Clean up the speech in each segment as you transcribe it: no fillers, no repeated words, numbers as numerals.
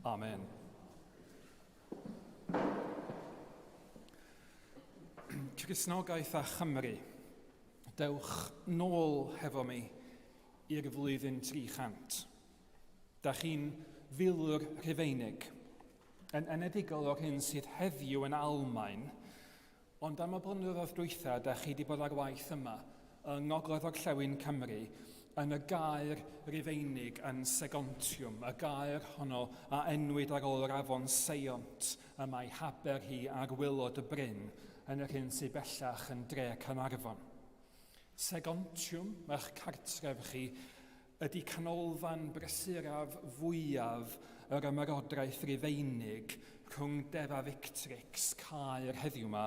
Amen. Cristnogaeth a Chymru, dewch nôl hefo mi i'r flwyddyn 300. Da chi'n filwr Rhufeinig, yn enedigol o'r hyn sydd heddiw yn Almaen, ond am y blynyddoedd dwytha, da chi wedi bod ar waith yma yng ngogledd orllewin Cymru, yn y gair Rhufeinig yn Segontiwm, y gair honno a enwyd ar ôl yr afon Seiont, y mae haber hi ar wylod y bryn, yn yr hyn sydd bellach yn dre Carnarfon. Segontiwm, eich cartref chi, ydy canolfan brysuraf fwyaf yr ymerodraeth Rhufeinig rhwng Defa Victrix, Caer heddiw yma,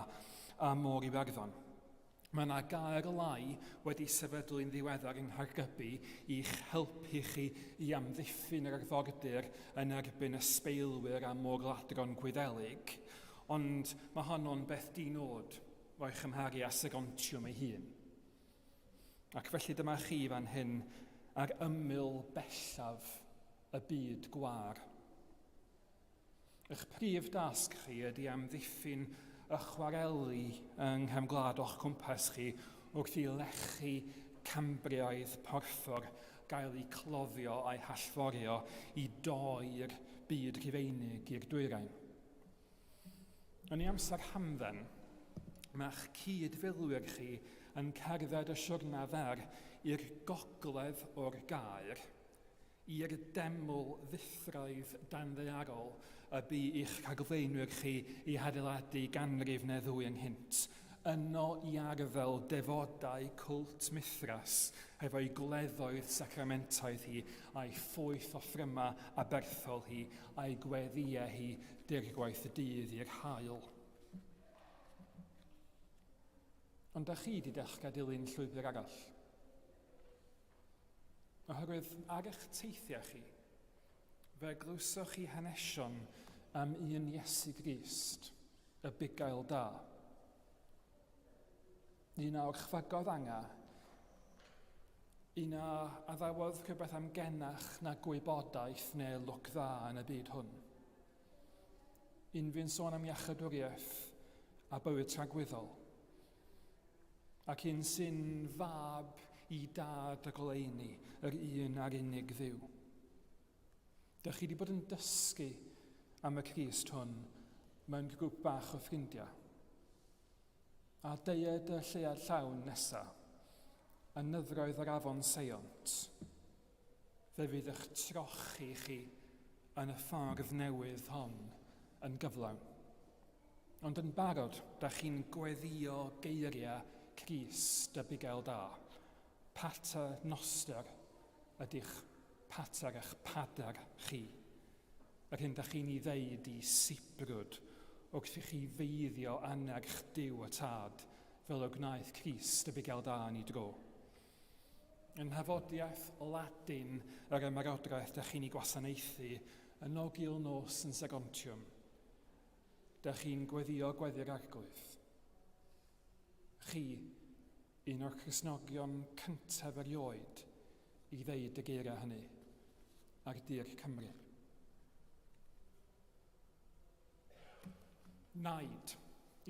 a Môr Iwerddon. Mae yna gair lai wedi sefydlu'n ddiweddar yng Nghaergybi i'ch helpu chi i amddiffyn yr arfordir yn erbyn y sbeilwyr a môr-ladron Gwyddelig, ond mae honno'n beth dinod o'i chymharu â Segontiwm ei hun. Ac felly dyma chi fan hyn ar ymyl bellaf y byd gwar. Eich prif dasg chi ydy amddiffyn y chwareli yng nghefn gwlad o'ch cwmpas chi wrth i lechu cambriaidd porffor gael ei cloddio a'i hallforio i doi'r byd Rhufeinig i'r dwyrain. Yn ei amser hamdden, mae'ch cydfilwyr chi yn cerdded y siwrna fer i'r gogledd o'r gair, i'r deml ddithraidd danddaearol y bu i'ch rhagfleinwyr chi i hadeiladu ganrif neu ddwy ynghynt, yno i arfel defodau cwlt Mithras efo'i gleddoedd sacramentaidd hi, a'i ffwyth offryma a berthol hi, a'i gweddiau hi dirgwaith y dydd i'r hael. Ond da chi wedi dechrau dilyn llwybr arall. Oherwydd ar eich teithiau chi, fe glwsoch chi hanesion am un Iesu Grist, y bugail da. Un a orchfagodd anga, un a addawodd rhywbeth am genach na gwybodaeth neu lwc dda yn y byd hwn. Un fi'n sôn am iachadwriaeth a bywyd tragwyddol, ac un sy'n fab i dad y goleuni, yr un a'r unig dduw. Dych chi wedi bod yn dysgu am y Crist hwn mewn grŵp bach o ffrindiau. A deied y lleuad llawn nesaf, a nyfroedd yr afon Seiont, fe fydd eich trochi chi yn y ffordd newydd hon yn gyflawn. Ond yn barod, da chi'n gweddio geiriau Crist y bugail da. Pater noster ydych pater eich pader chi. Yr hyn da chi'n ei ddeud i sibrwd wrth i chi feiddio anerch Duw y Tad fel o gwnaeth Crist y bugail da yn ei dro. Yn hafodiaeth Ladin yr ymerodraeth da chi'n ei gwasanaethu yn ogil nos yn Segontiwm, da chi'n gweddio gweddi'r arglwydd. Chi, un o'r Cristnogion cyntaf erioed i ddeud y geiriau hynny ar dir Cymru. Naid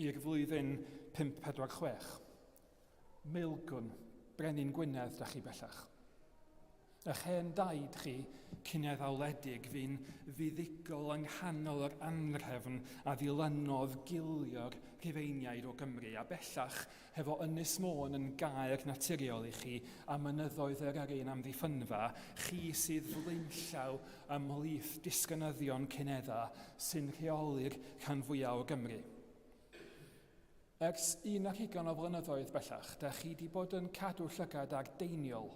i'r flwyddyn 546. Milgwn, brenin Gwynedd da chi bellach. Ych hen daid chi, cynedd awledig, fi'n fuddigol yng nghanol yr anrhefn a ddilynodd gilio'r Rhufeiniaid o Gymru, a bellach hefo Ynys Môn yn gair naturiol i chi a mynyddoedd yr yrun amddiffynfa, chi sydd flaenllaw ymhlith disgynyddion cynedda sy'n rheoli'r rhan fwyaf o Gymru. Ers 120 o flynyddoedd bellach, da chi wedi bod yn cadw llygad ar deiniol,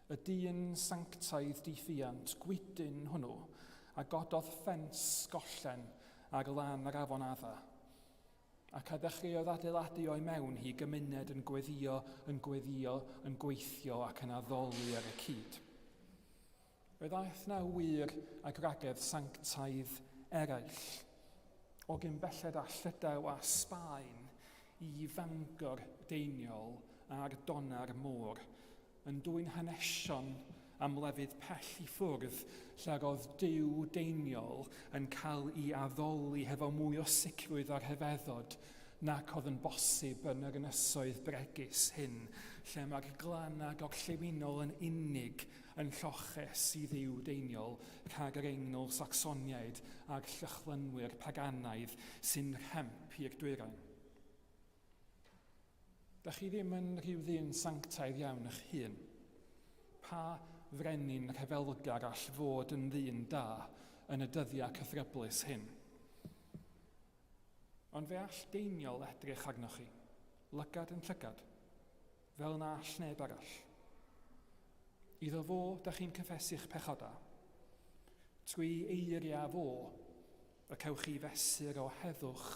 y dyn sanctaidd diffiant gwydyn hwnnw, a gododd ffens gollen ar lan yr afon Adda, ac a ddechreuodd adeiladu o'i mewn hi gymuned yn gweddio, yn gweithio ac yn addoli ar y cyd. Fe ddaeth na wir a gragedd sanctaidd eraill, o gymbelled a Llydaw a Sbaen i Fangor deiniol a'r Donar Môr, yn dwy'n hanesion am lefydd pell i ffwrdd lle oedd Duw deiniol yn cael ei addoli hefo mwy o sicrwydd ar hefeddod nac oedd yn bosib yn yr ynysoedd bregus hyn, lle mae'r glana gorllewinol yn unig yn lloches i Dduw deiniol rhag yr engl Sacsoniaid a'r llychlynwyr paganaidd sy'n rhemp i'r dwyrain. Dach chi ddim yn rhyw ddyn sanctaidd iawn eich hun. Pa frenin rhyfelgar all fod yn ddyn da yn y dyddiau cythryblus hyn? Ond fe all deiniol edrych arnoch chi, lygad yn llygad, fel na all neb arall. Iddo fo, dach chi'n cyffesu'ch pechoda. Trwy eiriau fo, y cewch chi fesur o heddwch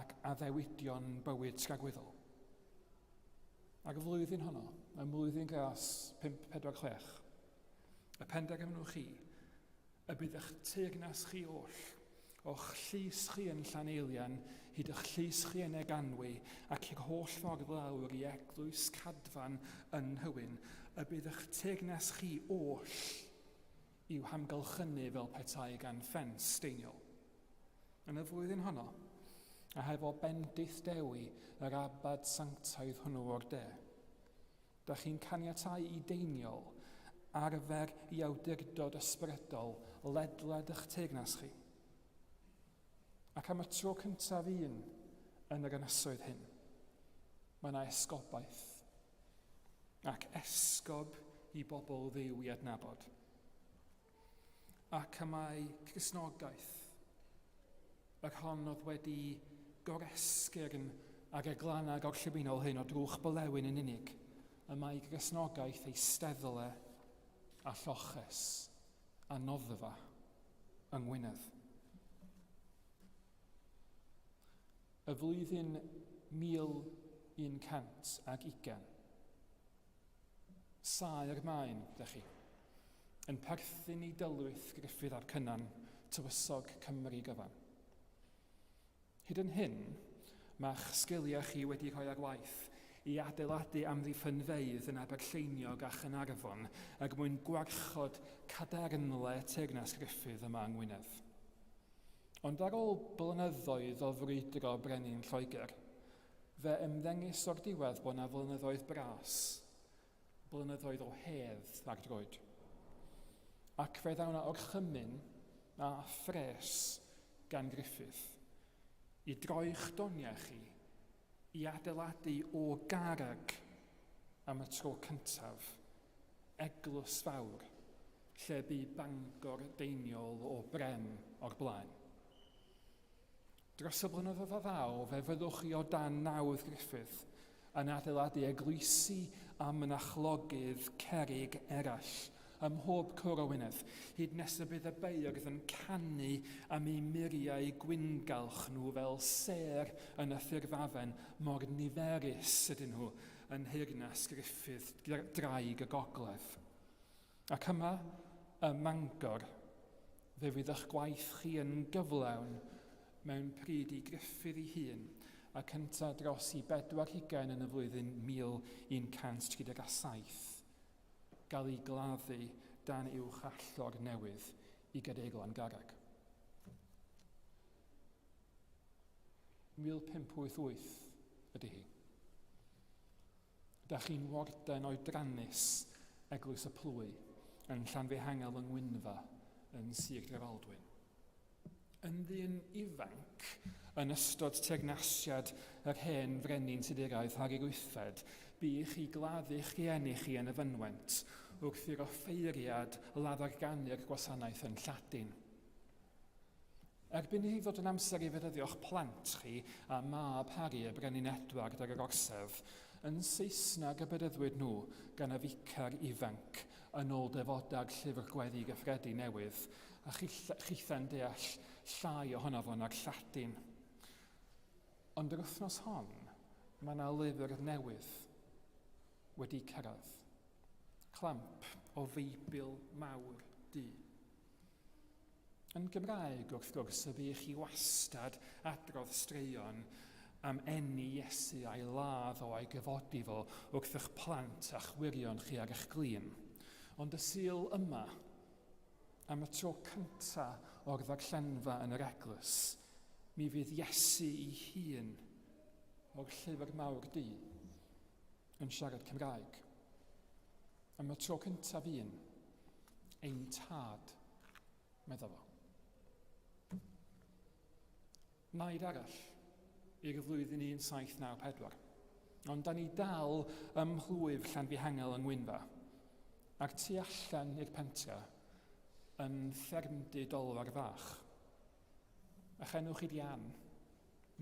ac addewidion bywyd tragwyddol. Ac y flwyddyn honno, y mlwyddyn gras 546, y penderfynwch chi, y bydd eich teyrnas chi oll, o'ch llys chi yn Llaneilian, hyd eich llys chi yn Eganwy, ac i'r holl ffordd lawr i eglwys Cadfan yn Nhywyn, y bydd eich teyrnas chi oll i'w hamgylchynu fel petai gan ffens steiniol. Yn y flwyddyn honno, a hefo bendith dewi yr abad sanctaidd hwnnw o'r de, dach chi'n caniatáu i deiniol arfer i awdurdod ysbrydol ledled eich teyrnas chi. Ac am y tro cyntaf yn yr ynysoedd hyn, mae yna esgobaeth ac esgob i bobl Dduw i adnabod. Ac am ei Cristnogaeth, yr hon oedd wedi goresgyrn ag eglana gorllewinol hyn o drwch bylewyn yn unig, y mae Cristnogaeth ei steddle a lloches a noddfa yng Ngwynedd. Y flwyddyn 1120, saer maen, dach chi, yn perthyn i dylwyth Gruffydd a'r Cynan, tywysog Cymru gyfan. Hyd yn hyn, mae'ch sgiliau chi wedi rhoi ar waith i adeiladu amddiffynfeydd yn Aberlleiniog a Chynarfon ac mwyn gwarchod cadernle teyrnas Gruffydd yma yng Ngwynedd. Ond ar ôl blynyddoedd o frwydro brenin Lloegr, fe ymddengys o'r diwedd bod yna flynyddoedd bras, blynyddoedd o hedd ag droed. Ac fe ddaw yna orchymyn a phres gan Gruffydd i droi'ch doniau chi i adeiladu o garreg am y tro cyntaf eglwys fawr lle bu Bangor deiniol o Brem o'r blaen. Dros y blynyddoedd a ddaw, fe fyddwch chi o dan nawdd Gruffydd yn adeiladu eglwysi a mynachlogydd cerrig eraill ym mhob cwr o Wynedd, hyd nes y bydd y beirdd yn canu am eu muriau gwyngalch nhw fel ser yn y ffurfafen mor niferus ydyn nhw yn Nheyrnas Gruffydd Draig y Gogledd. Ac yma, y Mangor, fe fydd eich gwaith chi yn gyflawn mewn pryd i Gruffydd ei hun, a cyntaf dros i 40 yn y flwyddyn 1137, gael ei gladdu dan uwch allor newydd i Gadeiglan Garreg. 1588 ydy hi. Dach chi'n warden oedrannus Eglwys y Plwy yn Llanfihangel yng Ngwynfa yn Sir Drefaldwyn. Yn ddyn ifanc yn ystod teyrnasiad yr hen frenin Tuduriaeth ar ei Wythfed, bu chi gladdu'ch rhieni chi yn y fynwent wrth i'r offeiriad laddargannu'r gwasanaeth yn Lladin. Erbyn i ddod yn amser i fedyddio'ch plant chi a mab Harry y brenin Edward ar yr orsedd, yn Saesneg y bedyddwyd nhw gan y ficar ifanc yn ôl defodag llyfr gweddi gyffredin newydd, a chitha'n deall llai ohono fo'n ar Lladin. Ond yr wythnos hon, mae yna lyfr newydd wedi cyrraedd. Clamp o Feibl mawr du. Yn Gymraeg, wrth gwrs, y bu chi wastad adrodd straeon am eni Iesu a'i ladd o a'i gyfodi fo wrth eich plant a'ch wirion chi ar eich glin. Ond y Sul yma, am y tro cyntaf o'r ddarllenfa yn yr eglwys, mi fydd Iesu ei hun o'r llyfr mawr du yn siarad Cymraeg. Am y tro cyntaf ein tad, medda fo. Naid arall i'r flwyddyn 1794. Ond da ni dal ym mhlwyf Llanfihangel yng Ngwynfa, ac tu allan i'r pentra yn ffermdy dolwar fach. A chenwch i Dian,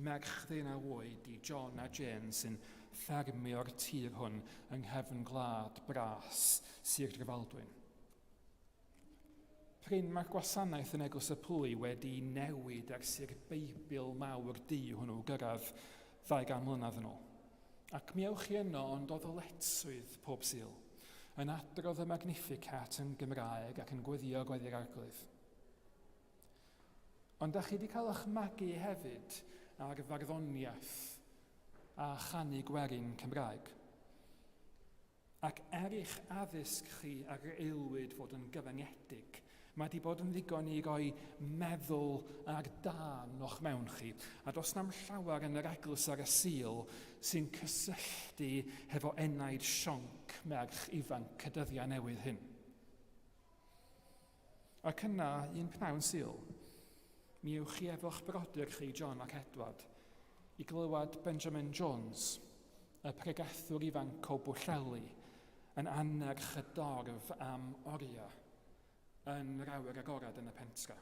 merch 19 oed i John a Jane sy'n ffermio'r tir hwn yng nghefn gwlad bras Sir Drefaldwyn. Pryn mae'r gwasanaeth yn Eglwys y Pwy wedi newid ers i'r Beibl mawr du hwnnw gyrraedd 200 mlynedd yn ôl. Ac mi ewch chi yno ond o ddyletswydd pob Sul, yn adrodd y Magnificat yn Gymraeg ac yn gweddio gweddi'r arglwydd. Ond da chi wedi cael eich magu hefyd ar farddoniaeth a chanu gwerin Cymraeg. Ac eich addysg chi ar aelwyd fod yn gyfyngedig, mae wedi bod yn ddigon i roi meddwl ar dan o'ch mewn chi, a does na'm llawer yn yr eglwys ar y Sul sy'n cysylltu hefo enaid sionc merch ifanc y dyddiau newydd hyn. Ac yna, un pnawn Sul, mi ewch chi efo'ch brodyr chi John ac Edward i glywed Benjamin Jones, y pregethwr ifanc o Bwlleli, yn anerch y dorf am oriau yn yr awyr agorad yn y pentra.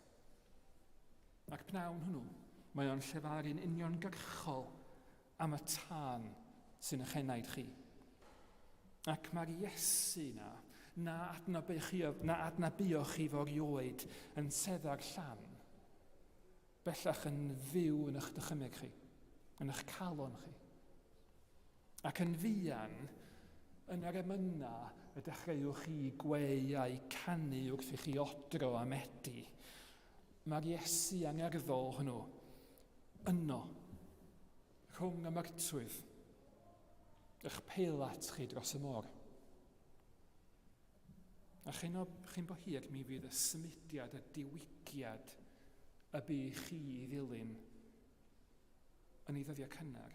Ac pnawn hwnnw, mae o'n llefaru'n uniongyrchol am y tân sy'n eich enaid chi. Ac mae'r Iesu na adnabuoch chi fo'r ioed yn sedda'r llan, bellach yn fyw yn eich dychymyg chi, yn eich calon chi. Ac yn fuan, yn yr emyna y dechreuwch chi gweu a'i canu wrth i chi odro a medu. Mae'r Iesu angerddol hwnnw yno, rhwng y myrtwydd, eich peilat chi dros y môr. A chi'n bo hir mi fydd y symudiad, y diwygiad y bu chi i ddilyn yn ei ddyddiau cynnar,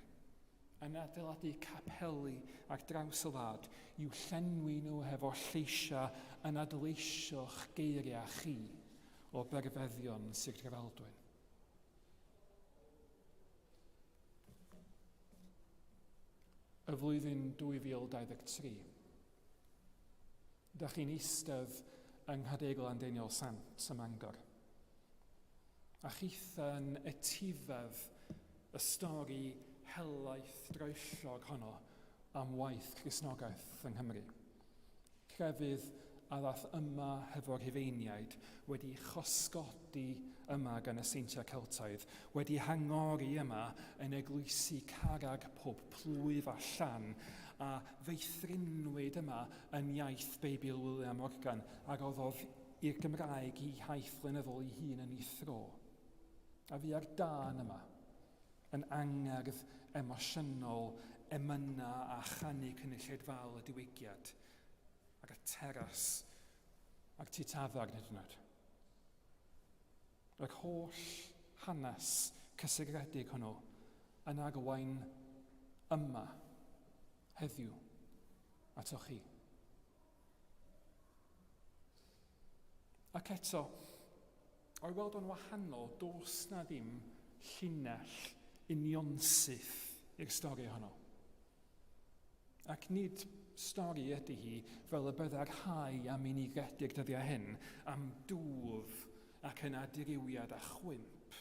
yn adeiladu capeli ar draws y wlad, i'w llenwi nhw hefo lleisia yn adleisio'ch geiriau chi o berfeddion Sir Drefaldwyn. Y flwyddyn 2023. Dach chi'n eistedd yng Nghadeigl Andeiniol Sant ym Mangor. A chitha'n etifedd y stori helaeth droellog honno am waith Cristnogaeth yng Nghymru. Crefydd a ddath yma hefo'r Rhufeiniaid wedi chosgodi yma gan y Seintiau Celtaidd, wedi hangori yma yn eglwysu carreg pob plwyf a llan, a feithrinwyd yma yn iaith Beibl William Morgan, ac oedd i'r Gymraeg i haith flynyddol ei hun yn ei thro. A fi ar dan yma, yn angerdd emosiynol, emyna a chanu cynulleidfaol y diwygiad, ac y teras, ac titafag nid yn oed. Yr holl hanes cysegredig hwnnw yn arwain yma, heddiw, atoch chi. Ac eto, o'i weld o'n wahanol, dos na ddim llinell unionsyth i'r stori honno. Ac nid stori ydy hi fel y byddai'r hau am i ni gredu'r dyddiau hyn am dwf ac yn adiriwiad a chwimp.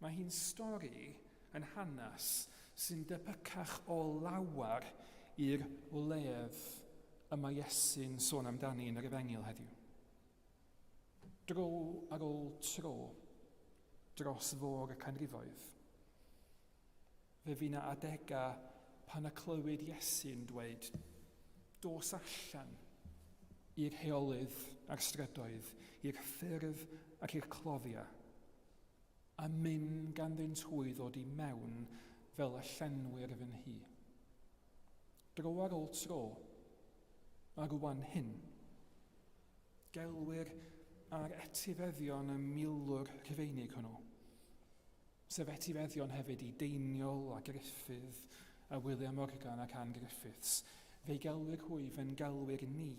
Mae hi'n stori yn hanes sy'n debygach o lawar i'r wledd y mae Iesu'n sôn amdani yn yr Efengyl heddiw. Dro ar ôl tro dros fôr y canrifoedd. Fe fu 'na adega pan y clywed Iesu'n dweud, dos allan i'r rheolydd a'r strydoedd, i'r ffyrdd ac i'r cloddia, a mynd ganddynt hwydd ddod i mewn fel y llenwyr fy nhi. Dro ar ôl tro, A rwan hyn, gelwyr ar etifeddion y milwr Rhufeinig hwnnw, sef etifeddion hefyd i Deiniol a Griffith a William Morgan ac Anne Griffiths, fe'i gelwyr hwyf yn gelwyr ni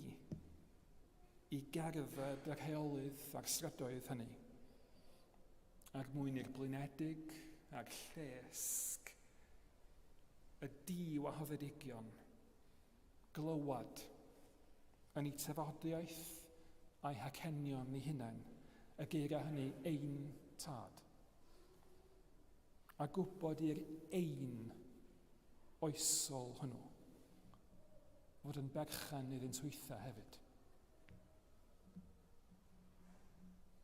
i gerdded y rheolydd a'r strydoedd hynny, ac mwyn i'r blinedig a'r llesg, y di-wahoddedigion, glywad yn ei tafodiaeth a'i hacenion ni hunain, y geiriau hynny ein tad. A gwybod i'r ein oesol hwnnw fod yn berchan iddynt wytha hefyd.